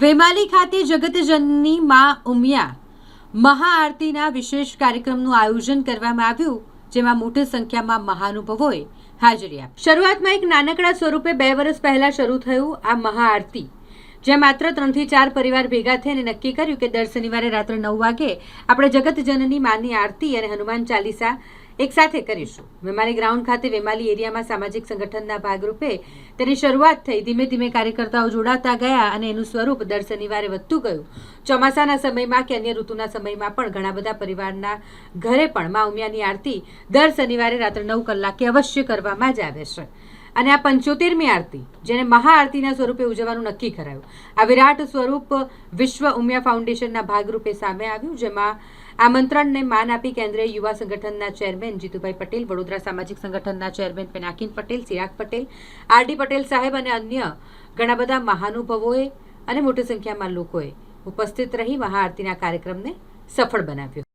વેમાલી ખાતે જગતજનની માં ઉમિયા મહાઆરતીના વિશેષ કાર્યક્રમનું આયોજન કરવામાં આવ્યું, જેમાં મોટી સંખ્યામાં મહાનુભાવોએ હાજરી આપી. શરૂઆતમાં એક નાનકડા સ્વરૂપે 2 વર્ષ પહેલા શરૂ થયું આ મહાઆરતી, જ્યાં માત્ર 3 થી 4 પરિવાર ભેગા થઈને નક્કી કર્યું કે દર શનિવારે રાત્રે 9 વાગે આપણે જગતજનની માની આરતી અને હનુમાન ચાલીસા એક સાથે કરીશું. વેમાલી ગ્રાઉન્ડ ખાતે વેમાલી એરિયામાં સામાજિક સંગઠનના ભાગરૂપે તેની શરૂઆત થઈ. ધીમે ધીમે કાર્યકર્તાઓ જોડાતા ગયા અને એનું સ્વરૂપ દર શનિવારે વધતું ગયું. ચોમાસાના સમયમાં કે અન્ય ઋતુના સમયમાં પણ ઘણા બધા પરિવારના ઘરે પણ મા ઉમિયાની આરતી દર શનિવારે રાત્રે 9 કલાકે અવશ્ય કરવામાં જ આવે છે. અને આ 75મી આરતી, જેને મહાઆરતીના સ્વરૂપે ઉજવવાનું નક્કી કરાયું, આ વિરાટ સ્વરૂપ વિશ્વ ઉમિયા ફાઉન્ડેશનના ભાગરૂપે સામે આવ્યું, જેમાં આમંત્રણને માન આપી કેન્દ્રીય યુવા સંગઠનના ચેરમેન જીતુભાઈ પટેલ, વડોદરા સામાજિક સંગઠનના ચેરમેન પિનાકીન પટેલ, ચિરાગ પટેલ, આરડી પટેલ સાહેબ અને અન્ય ઘણા બધા મહાનુભાવોએ અને મોટી સંખ્યામાં લોકોએ ઉપસ્થિત રહી મહાઆરતીના કાર્યક્રમને સફળ બનાવ્યો.